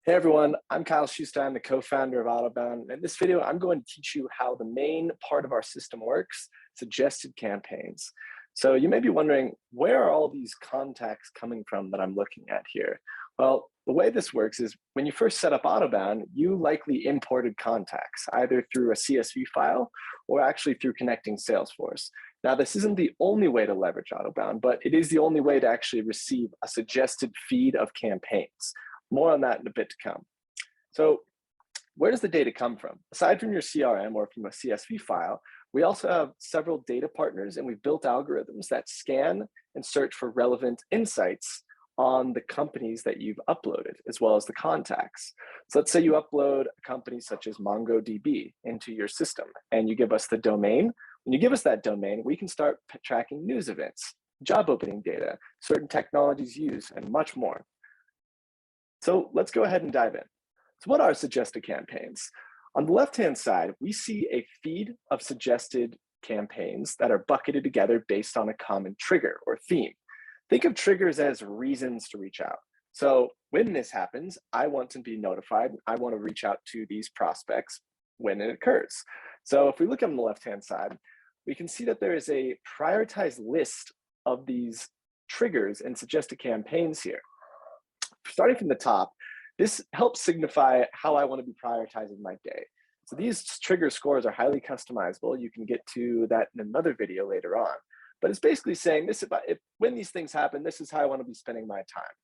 Hey everyone, I'm Kyle Schuster. I'm the co-founder of Autobound. In this video, I'm going to teach you how the main part of our system works, suggested campaigns. So you may be wondering, where are all these contacts coming from that I'm looking at here? Well, the way this works is when you first set up Autobound, you likely imported contacts, either through a CSV file or actually through connecting Salesforce. Now, this isn't the only way to leverage Autobound, but it is the only way to actually receive a suggested feed of campaigns. More on that in a bit to come. So where does the data come from? Aside from your CRM or from a CSV file, we also have several data partners, and we've built algorithms that scan and search for relevant insights on the companies that you've uploaded, as well as the contacts. So let's say you upload a company such as MongoDB into your system, and you give us the domain. When you give us that domain, we can start tracking news events, job opening data, certain technologies used, and much more. So let's go ahead and dive in. So what are suggested campaigns? On the left-hand side, we see a feed of suggested campaigns that are bucketed together based on a common trigger or theme. Think of triggers as reasons to reach out. So when this happens, I want to be notified. I want to reach out to these prospects when it occurs. So if we look on the left-hand side, we can see that there is a prioritized list of these triggers and suggested campaigns here. Starting from the top, this helps signify how I want to be prioritizing my day. So these trigger scores are highly customizable. You can get to that in another video later on. But it's basically saying this about when these things happen, this is how I want to be spending my time.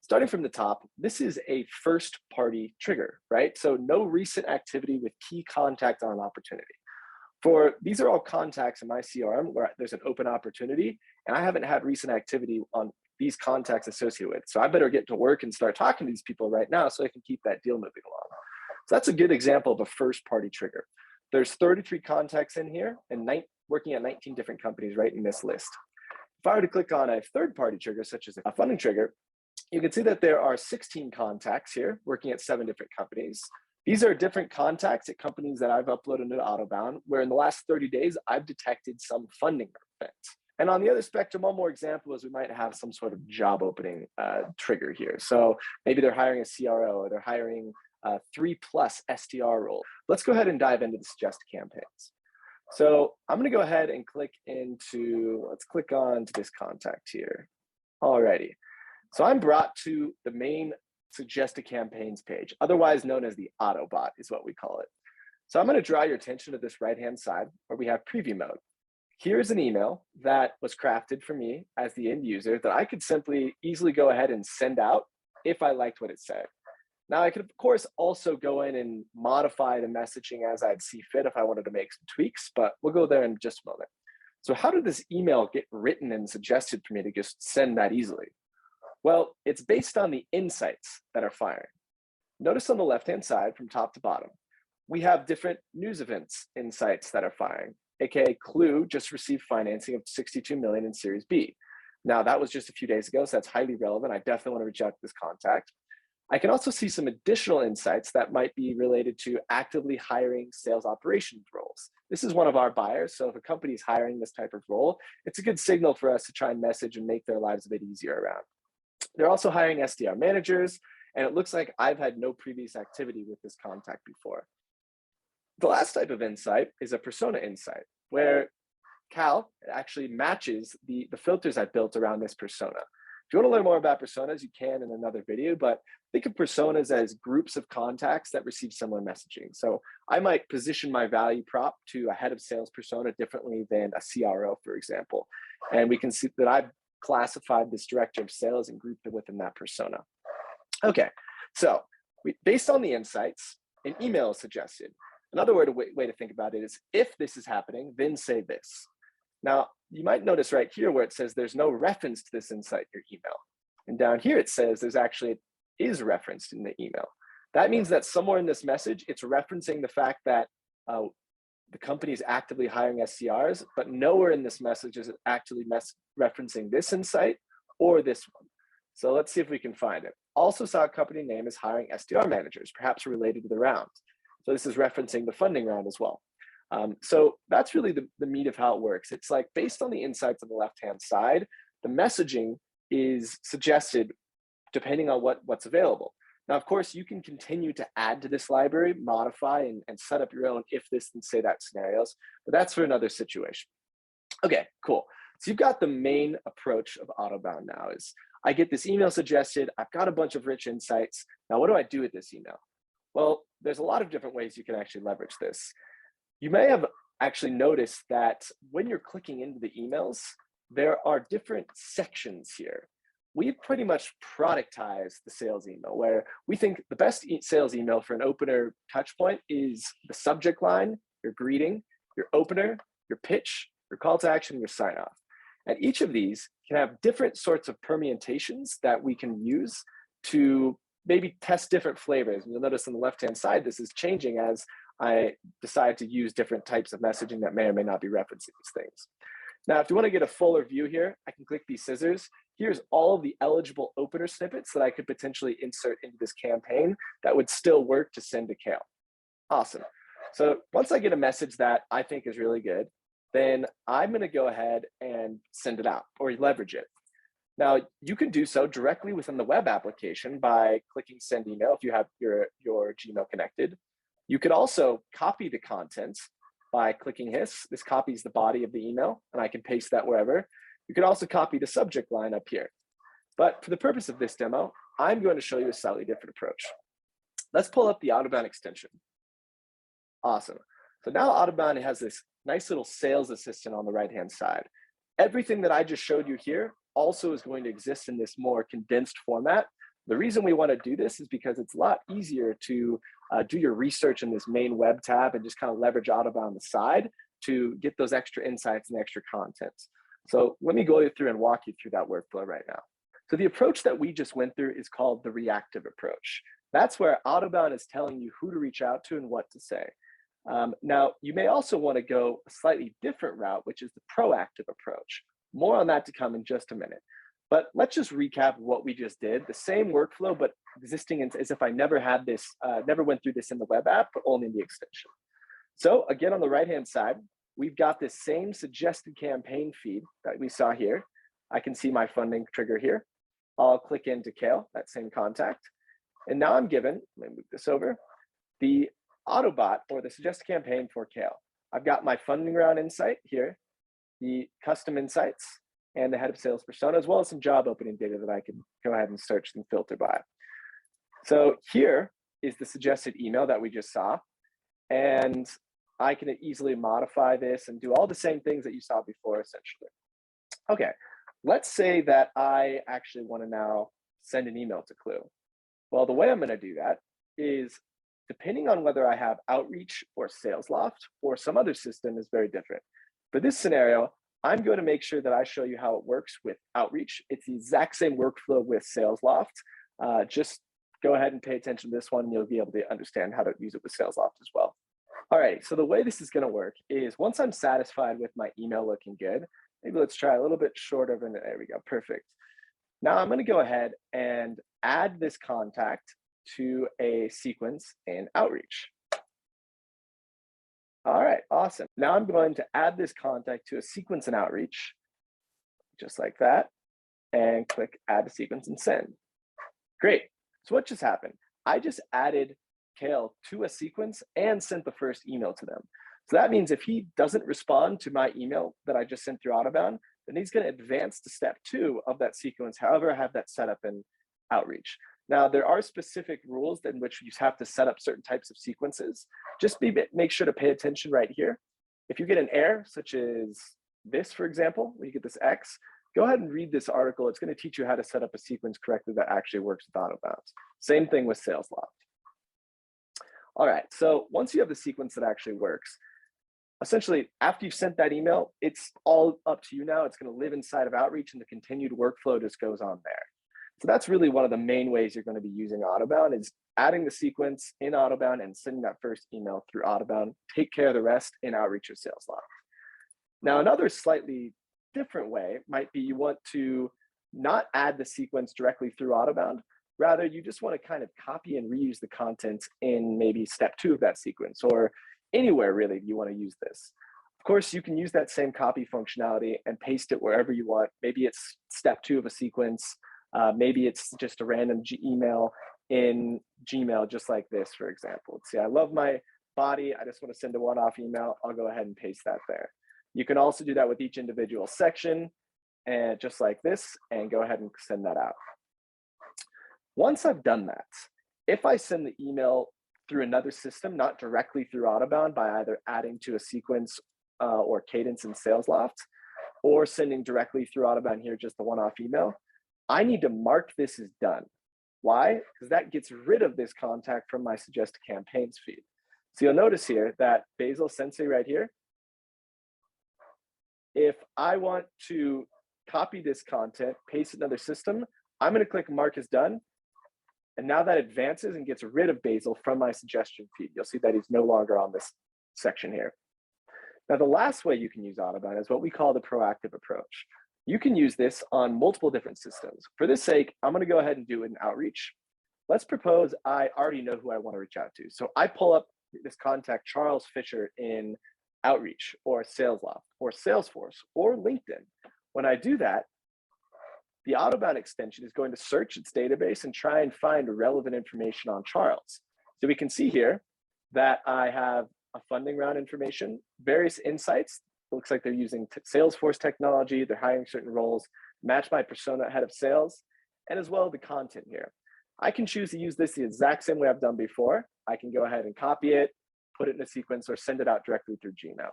Starting from the top, this is a first party trigger, right? So no recent activity with key contact on an opportunity. These are all contacts in my CRM where there's an open opportunity, and I haven't had recent activity on these contacts associated with. So I better get to work and start talking to these people right now so I can keep that deal moving along. So that's a good example of a first party trigger. There's 33 contacts in here and working at 19 different companies right in this list. If I were to click on a third party trigger, such as a funding trigger, you can see that there are 16 contacts here working at 7 different companies. These are different contacts at companies that I've uploaded into Autobound, where in the last 30 days, I've detected some funding events. And on the other spectrum, one more example is we might have some sort of job opening trigger here. So maybe they're hiring a CRO or they're hiring 3+ SDR role. Let's go ahead and dive into the suggested campaigns. So I'm going to go ahead and let's click on to this contact here. Alrighty. So I'm brought to the main suggested campaigns page, otherwise known as the Autobot is what we call it. So I'm going to draw your attention to this right-hand side where we have preview mode. Here's an email that was crafted for me as the end user that I could easily go ahead and send out if I liked what it said. Now I could of course also go in and modify the messaging as I'd see fit if I wanted to make some tweaks, but we'll go there in just a moment. So how did this email get written and suggested for me to just send that easily? Well, it's based on the insights that are firing. Notice on the left-hand side from top to bottom, we have different news events insights that are firing. AKA Clue just received financing of 62 million in Series B. Now that was just a few days ago, so that's highly relevant. I definitely want to reach out to this contact. I can also see some additional insights that might be related to actively hiring sales operations roles. This is one of our buyers, so if a company is hiring this type of role, it's a good signal for us to try and message and make their lives a bit easier around. They're also hiring SDR managers, and it looks like I've had no previous activity with this contact before. The last type of insight is a persona insight, where Cal actually matches the filters I built around this persona. If you want to learn more about personas, you can in another video, but think of personas as groups of contacts that receive similar messaging. So I might position my value prop to a head of sales persona differently than a CRO, for example. And we can see that I've classified this director of sales and grouped it within that persona. Okay, so based on the insights, an email is suggested. Another way to think about it is, if this is happening, then say this. Now, you might notice right here where it says there's no reference to this insight in your email. And down here it says it is referenced in the email. That means that somewhere in this message, it's referencing the fact that the company is actively hiring SDRs, but nowhere in this message is it actually referencing this insight or this one. So let's see if we can find it. Also saw a company name is hiring SDR managers, perhaps related to the round. So this is referencing the funding round as well. So that's really the meat of how it works. It's like based on the insights on the left-hand side, the messaging is suggested depending on what's available. Now, of course, you can continue to add to this library, modify, and set up your own if this and say that scenarios, but that's for another situation. Okay, cool. So you've got the main approach of Autobound now is I get this email suggested, I've got a bunch of rich insights. Now, what do I do with this email? Well, there's a lot of different ways you can actually leverage this. You may have actually noticed that when you're clicking into the emails, there are different sections here. We've pretty much productized the sales email where we think the best sales email for an opener touch point is the subject line, your greeting, your opener, your pitch, your call to action, your sign off. And each of these can have different sorts of permutations that we can use to maybe test different flavors. And you'll notice on the left-hand side, this is changing as I decide to use different types of messaging that may or may not be referencing these things. Now, if you want to get a fuller view here, I can click these scissors. Here's all of the eligible opener snippets that I could potentially insert into this campaign that would still work to send to Kale. Awesome. So once I get a message that I think is really good, then I'm going to go ahead and send it out or leverage it. Now, you can do so directly within the web application by clicking send email if you have your Gmail connected. You could also copy the content by clicking this. This copies the body of the email, and I can paste that wherever. You can also copy the subject line up here. But for the purpose of this demo, I'm going to show you a slightly different approach. Let's pull up the Autobound extension. Awesome. So now Autobound has this nice little sales assistant on the right-hand side. Everything that I just showed you here also is going to exist in this more condensed format. The reason we want to do this is because it's a lot easier to do your research in this main web tab and just kind of leverage Autobound on the side to get those extra insights and extra content. So let me go through and walk you through that workflow right now. So the approach that we just went through is called the reactive approach. That's where Autobound is telling you who to reach out to and what to say. Now, you may also want to go a slightly different route, which is the proactive approach. More on that to come in just a minute. But let's just recap what we just did. The same workflow, but existing as if I never had this, never went through this in the web app, but only in the extension. So again, on the right-hand side, we've got this same suggested campaign feed that we saw here. I can see my funding trigger here. I'll click into Kale, that same contact. And now I'm given, let me move this over, the Autobot or the suggested campaign for Kale. I've got my funding round insight here, the custom insights, and the head of sales persona, as well as some job opening data that I can go ahead and search and filter by. So here is the suggested email that we just saw. And I can easily modify this and do all the same things that you saw before, essentially. Okay, let's say that I actually want to now send an email to Clue. Well, the way I'm going to do that is, depending on whether I have Outreach or SalesLoft or some other system is very different. For this scenario, I'm going to make sure that I show you how it works with Outreach. It's the exact same workflow with SalesLoft. Just go ahead and pay attention to this one, and you'll be able to understand how to use it with SalesLoft as well. All right, so the way this is going to work is once I'm satisfied with my email looking good, maybe let's try a little bit shorter than, there we go, perfect. Now I'm going to go ahead and add this contact to a sequence in Outreach. All right, awesome. Now I'm going to add this contact to a sequence in Outreach, just like that, and click add to sequence and send. Great. So what just happened? I just added Kale to a sequence and sent the first email to them. So that means if he doesn't respond to my email that I just sent through Autobound, then he's going to advance to step 2 of that sequence, however I have that set up in Outreach. Now, there are specific rules in which you have to set up certain types of sequences. Just make sure to pay attention right here. If you get an error, such as this, for example, where you get this X, go ahead and read this article. It's going to teach you how to set up a sequence correctly that actually works with Autobound. Same thing with SalesLoft. All right, so once you have the sequence that actually works, essentially, after you've sent that email, it's all up to you now. It's going to live inside of Outreach, and the continued workflow just goes on there. So that's really one of the main ways you're going to be using Autobound is adding the sequence in Autobound and sending that first email through Autobound. Take care of the rest in Outreach or SalesLoft. Now, another slightly different way might be you want to not add the sequence directly through Autobound. Rather, you just want to kind of copy and reuse the content in maybe step 2 of that sequence or anywhere really you want to use this. Of course, you can use that same copy functionality and paste it wherever you want. Maybe it's step 2 of a sequence. Maybe it's just a random email in Gmail, just like this, for example. Let's see, I love my body. I just want to send a one-off email. I'll go ahead and paste that there. You can also do that with each individual section, and just like this, and go ahead and send that out. Once I've done that, if I send the email through another system, not directly through Autobound, by either adding to a sequence or cadence in SalesLoft, or sending directly through Autobound here, just the one-off email, I need to mark this as done. Why? Because that gets rid of this contact from my suggested campaigns feed. So you'll notice here that Basil Sensei right here, if I want to copy this content, paste it in another system, I'm going to click mark as done. And now that advances and gets rid of Basil from my suggestion feed. You'll see that he's no longer on this section here. Now, the last way you can use Autobound is what we call the proactive approach. You can use this on multiple different systems. For this sake, I'm going to go ahead and do an outreach. Let's propose I already know who I want to reach out to. So I pull up this contact, Charles Fisher, in Outreach or SalesLoft or Salesforce or LinkedIn. When I do that, the Autobound extension is going to search its database and try and find relevant information on Charles. So we can see here that I have a funding round information, various insights. It looks like they're using Salesforce technology, they're hiring certain roles, match my persona head of sales, and as well the content here. I can choose to use this the exact same way I've done before. I can go ahead and copy it, put it in a sequence, or send it out directly through Gmail.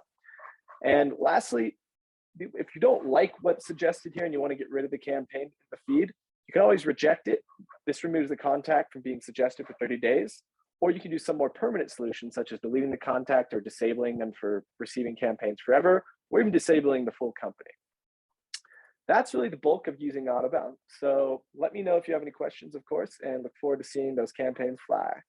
And lastly, if you don't like what's suggested here and you want to get rid of the campaign in the feed, you can always reject it. This removes the contact from being suggested for 30 days. Or you can do some more permanent solutions, such as deleting the contact or disabling them for receiving campaigns forever, or even disabling the full company. That's really the bulk of using Autobound. So let me know if you have any questions, of course, and look forward to seeing those campaigns fly.